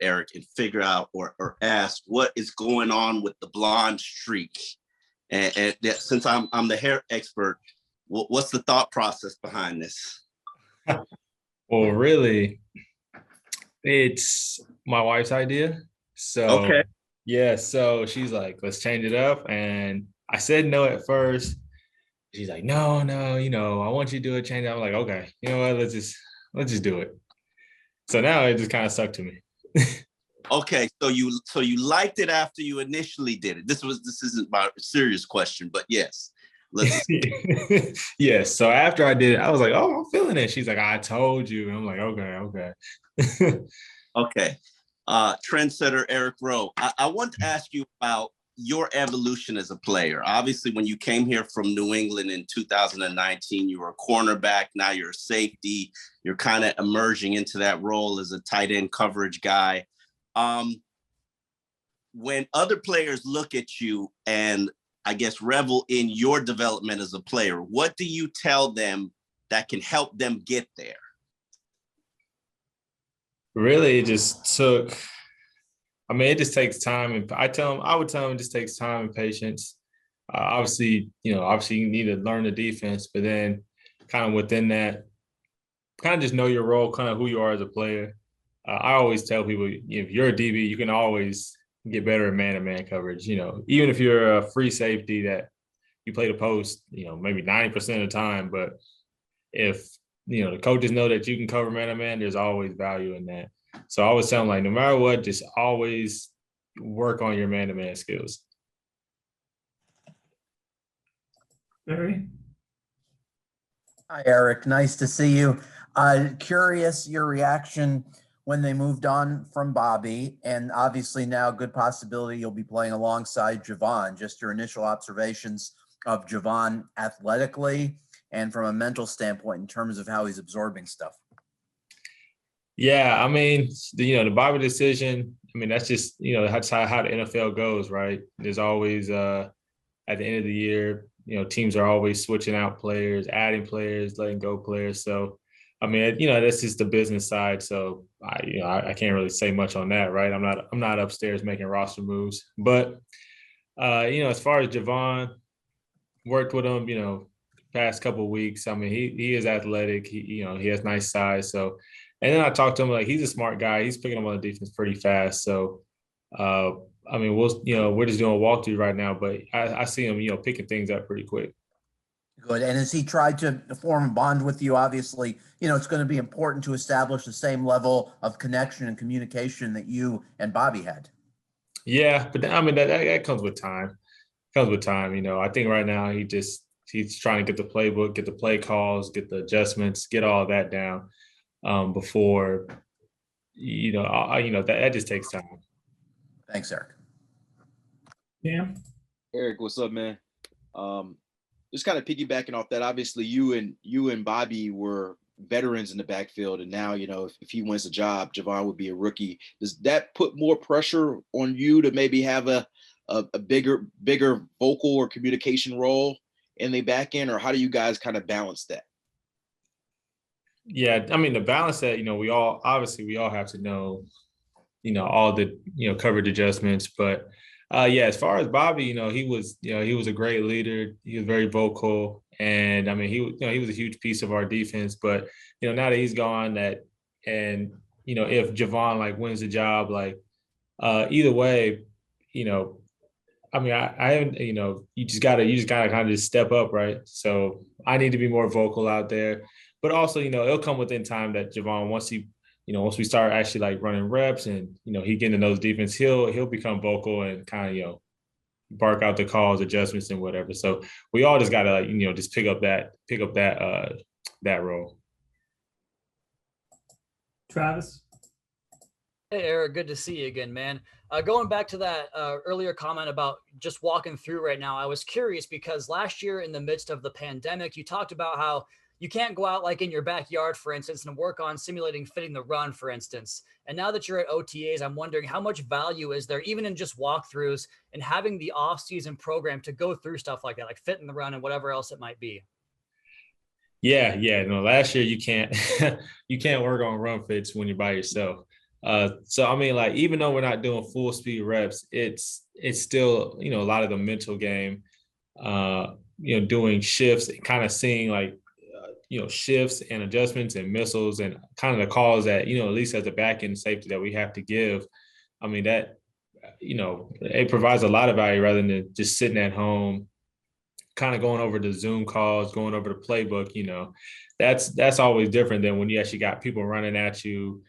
Eric, and figure out or ask what is going on with the blonde streak. And since I'm the hair expert, what's the thought process behind this? Well, really, it's my wife's idea. So, Okay. yeah, so she's like, let's change it up. And I said no at first. She's like, no, no, I want you to do it, change it. I'm like, okay, you know what? Let's just do it. So now it just kind of stuck to me. Okay, so you liked it after you initially did it. This isn't my serious question, but yes, let's. Yes. So after I did it, I was like, oh, I'm feeling it. She's like, I told you. And I'm like, okay, okay. Okay. Trendsetter Eric Rowe. I want to ask you about your evolution as a player. Obviously, when you came here from New England in 2019, you were a cornerback. Now you're a safety. You're kind of emerging into that role as a tight end coverage guy. When other players look at you and I guess revel in your development as a player, what do you tell them that can help them get there? Really, it just took. I mean, it just takes time, and I would tell them it just takes time and patience. Obviously, obviously you need to learn the defense, but then kind of within that, kind of just know your role, kind of who you are as a player. I always tell people, if you're a DB, you can always get better at man-to-man coverage. Even if you're a free safety that you play the post, maybe 90% of the time, but if the coaches know that you can cover man-to-man, there's always value in that. So I always tell them, like, no matter what, just always work on your man-to-man skills. Barry? Hi, Eric. Nice to see you. Curious your reaction when they moved on from Bobby, and obviously now good possibility you'll be playing alongside Javon. Just your initial observations of Javon athletically and from a mental standpoint in terms of how he's absorbing stuff. Yeah, I mean, the Bobby decision, I mean, that's just, that's how the NFL goes, right? There's always, at the end of the year, teams are always switching out players, adding players, letting go players. So, I mean, that's just the business side. So I can't really say much on that, right? I'm not upstairs making roster moves. But, as far as Javon, worked with him, past couple of weeks. I mean, he is athletic. He has nice size. So, and then I talked to him, like, he's a smart guy. He's picking up on the defense pretty fast. So, I mean, we're just doing a walkthrough right now, but I see him, picking things up pretty quick. Good. And as he tried to form a bond with you, obviously, it's going to be important to establish the same level of connection and communication that you and Bobby had. Yeah, but I mean, that comes with time. Comes with time. I think right now he's trying to get the playbook, get the play calls, get the adjustments, get all of that down before, that just takes time. Thanks, Eric. Yeah. Eric, what's up, man? Just kind of piggybacking off that. Obviously, you and Bobby were veterans in the backfield, and now if he wins the job, Javon would be a rookie. Does that put more pressure on you to maybe have a bigger vocal or communication role in the back end, or how do you guys kind of balance that? Yeah, I mean, the balance that we all have to know, all the coverage adjustments, but yeah, as far as Bobby, he was a great leader. He was very vocal, and I mean, he was a huge piece of our defense. But now that he's gone, and if Javon like wins the job, like either way, I mean, I haven't, you just gotta kind of just step up, right? So I need to be more vocal out there, but also, it'll come within time that Javon, once we start actually like running reps and, he getting to know his defense, he'll become vocal and kind of, bark out the calls, adjustments and whatever. So we all just gotta just pick up that role. Travis? Hey, Eric, good to see you again, man. Going back to that earlier comment about just walking through right now, I was curious because last year in the midst of the pandemic, you talked about how you can't go out like in your backyard, for instance, and work on simulating fitting the run, for instance. And now that you're at OTAs, I'm wondering how much value is there, even in just walkthroughs and having the off-season program to go through stuff like that, like fitting the run and whatever else it might be. Yeah. No, last year you can't you can't work on run fits when you're by yourself. So I mean, like, even though we're not doing full speed reps, it's still, you know, a lot of the mental game, you know, doing shifts, kind of seeing like, you know, shifts and adjustments and missiles and kind of the calls that, you know, at least as a back end safety that we have to give. I mean, that, you know, it provides a lot of value rather than just sitting at home, kind of going over the Zoom calls, going over the playbook. You know, that's always different than when you actually got people running at you,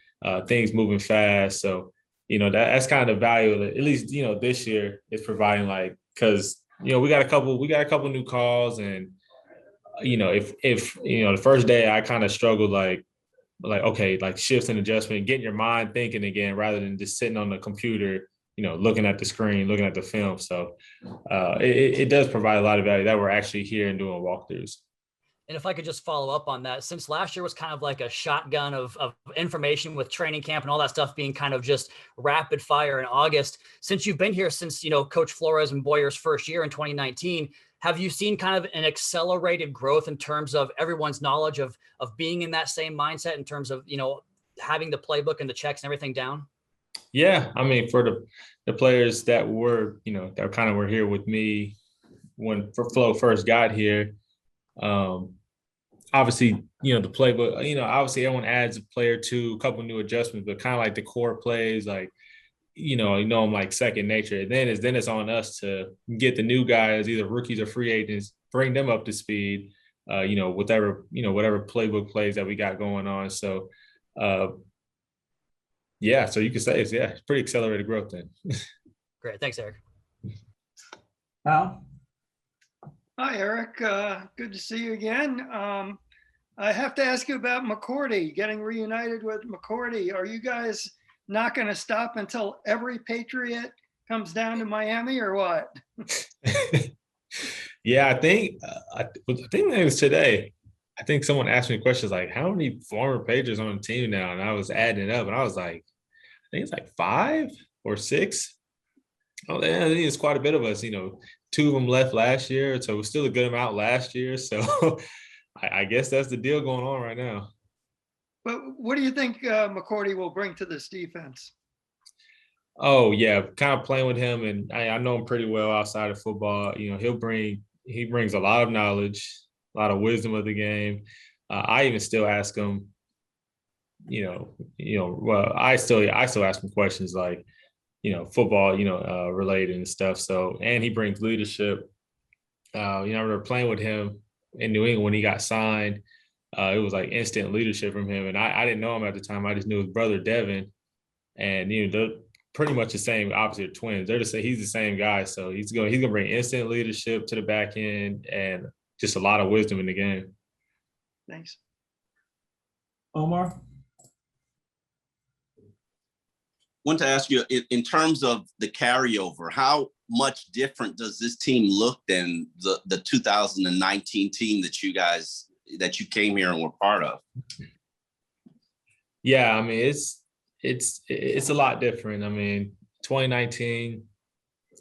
things moving fast. So, you know, that's kind of the value that, at least, you know, this year is providing, like, because, you know, we got a couple new calls, and, you know, if you know, the first day I kind of struggled, like, okay, like shifts and adjustment, getting your mind thinking again rather than just sitting on the computer, you know, looking at the screen, looking at the film. So it does provide a lot of value that we're actually here and doing walkthroughs. And if I could just follow up on that, since last year was kind of like a shotgun of information with training camp and all that stuff being kind of just rapid fire in August, since you've been here since, you know, Coach Flores and Boyer's first year in 2019, have you seen kind of an accelerated growth in terms of everyone's knowledge of being in that same mindset in terms of, you know, having the playbook and the checks and everything down? Yeah, I mean, for the players that were, you know, that kind of were here with me when Flo first got here, obviously, you know, the playbook, you know, obviously everyone adds a player to a couple new adjustments, but kind of like the core plays, like, you know, I'm like second nature. And then it's on us to get the new guys, either rookies or free agents, bring them up to speed, you know, whatever playbook plays that we got going on. So, yeah, so you could say it's pretty accelerated growth then. Great. Thanks, Eric. Al? Hi, Eric. Good to see you again. I have to ask you about Mccarty, getting reunited with Mccarty. Are you guys not going to stop until every Patriot comes down to Miami, or what? Yeah, I think it was today. I think someone asked me questions like, how many former Patriots on the team now? And I was adding it up, and I was like, I think it's like 5 or 6. Oh, yeah, I think it's quite a bit of us. You know, 2 of them left last year, so it was still a good amount last year. So I guess that's the deal going on right now. But what do you think Mccarty will bring to this defense? Oh yeah, kind of playing with him, and I know him pretty well outside of football. You know, he brings a lot of knowledge, a lot of wisdom of the game. I even still ask him, well, I still ask him questions like, you know, football, related and stuff. So, and he brings leadership. I remember playing with him in New England when he got signed. It was like instant leadership from him, and I didn't know him at the time. I just knew his brother Devin, and they're pretty much the same, opposite twins. They're he's the same guy, so he's gonna bring instant leadership to the back end and just a lot of wisdom in the game. Thanks. Omar? Want to ask you, in terms of the carryover, how much different does this team look than the 2019 team that you came here and were part of? Yeah, I mean, it's a lot different. I mean, 2019,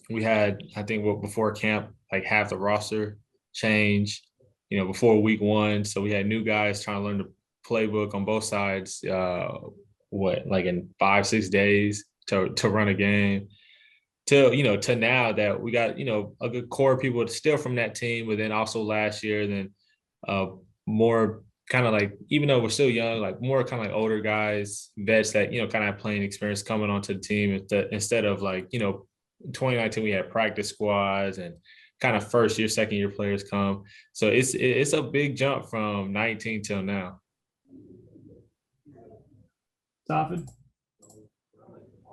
we had, I think, before camp, like half the roster change, before week 1. So we had new guys trying to learn the playbook on both sides, like in 5-6 days to run a game. To now that we got, a good core of people still from that team, but then also last year, then more kind of like, even though we're still young, like more kind of like older guys, vets that, kind of have playing experience coming onto the team instead of like, 2019, we had practice squads and kind of first year, second year players come. So it's a big jump from 19 till now. David?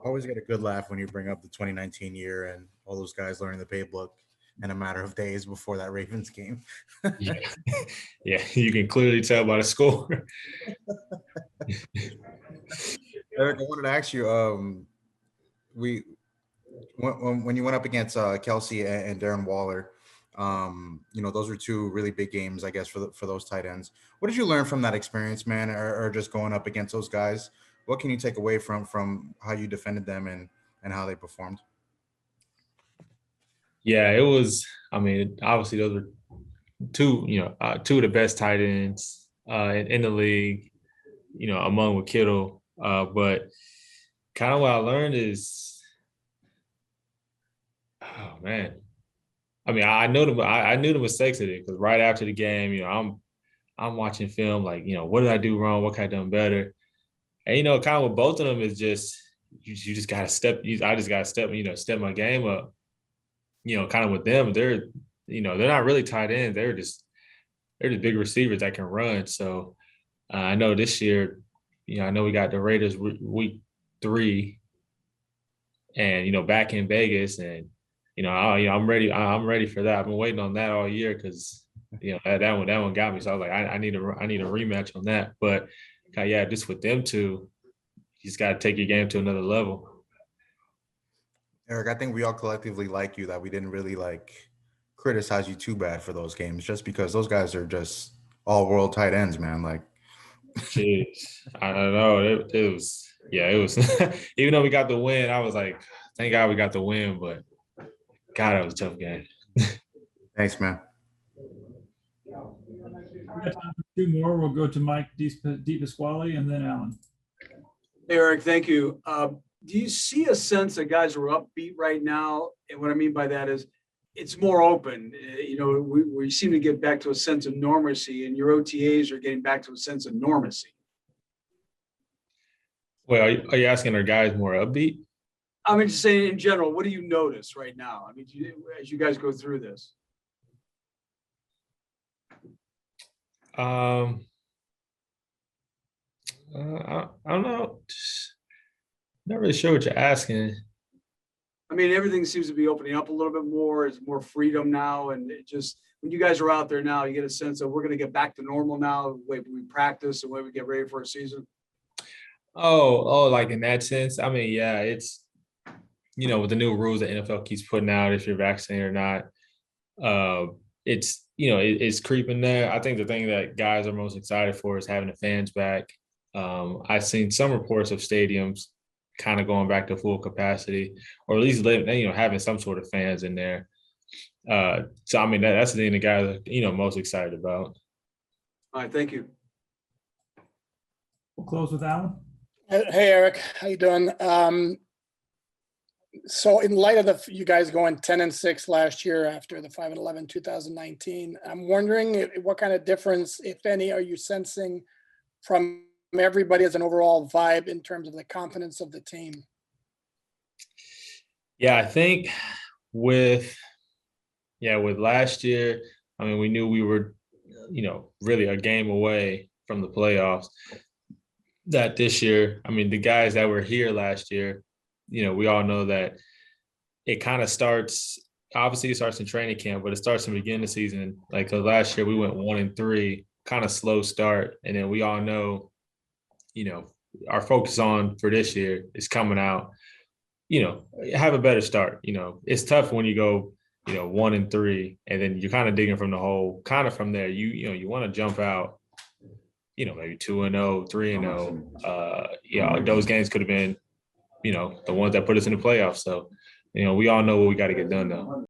Always get a good laugh when you bring up the 2019 year and all those guys learning the playbook in a matter of days before that Ravens game. Yeah, you can clearly tell by the score. Eric, I wanted to ask you, when you went up against Kelsey and Darren Waller, those are 2 really big games, I guess, for those tight ends. What did you learn from that experience, man, or just going up against those guys? What can you take away from how you defended them and how they performed? Yeah, it was, I mean, obviously those are 2 of the best tight ends in the league, among with Kittle. But, kind of what I learned is, oh man. I mean, I knew the mistakes of it because right after the game, I'm watching film like, what did I do wrong? What could I have done better? And kind of with both of them is just you just gotta step. I just gotta step my game up. Kind of with them, they're not really tight ends. They're just big receivers that can run. So I know this year, I know we got the Raiders week 3, and back in Vegas, and I'm ready. I'm ready for that. I've been waiting on that all year because that one got me. So I was like, I need a rematch on that. But yeah, just with them two, you just got to take your game to another level. Eric, I think we all collectively like you that we didn't really criticize you too bad for those games, just because those guys are just all world tight ends, man. Jeez, I don't know. It was even though we got the win, I was like, thank God we got the win, but God, that was a tough game. Thanks, man. We got time for 2 more. We'll go to Mike DePasquale and then Alan. Eric, thank you. Do you see a sense that guys are upbeat right now? And what I mean by that is it's more open. We seem to get back to a sense of normalcy, and your OTAs are getting back to a sense of normalcy. Well, are you asking, are guys more upbeat? I mean, just saying in general, what do you notice right now? I mean, as you guys go through this? I don't know. Not really sure what you're asking. I mean, everything seems to be opening up a little bit more. It's more freedom now. And it just, when you guys are out there now, you get a sense of we're going to get back to normal now, the way we practice, the way we get ready for a season. Oh, like in that sense? I mean, yeah, it's, with the new rules that NFL keeps putting out, if you're vaccinated or not, it's, it's creeping there. I think the thing that guys are most excited for is having the fans back. I've seen some reports of stadiums kind of going back to full capacity, or at least having some sort of fans in there. So I mean, that's the thing the guys are, most excited about. All right, thank you. We'll close with Alan. Hey, Eric, how you doing? So in light of you guys going 10-6 last year after the 5-11 2019, I'm wondering what kind of difference, if any, are you sensing from everybody as an overall vibe in terms of the confidence of the team? Yeah, I think with last year, I mean, we knew we were, really a game away from the playoffs. That this year, I mean, the guys that were here last year, we all know that it kind of starts, obviously it starts in training camp, but it starts in the beginning of the season. Like, 'cause last year we went 1-3, kind of slow start. And then we all know, our focus on for this year is coming out, have a better start. It's tough when you go, 1-3, and then you're kind of digging from the hole, kind of from there, you want to jump out, maybe 2-0, 3-0. Those games could have been, the ones that put us in the playoffs. So, we all know what we got to get done now.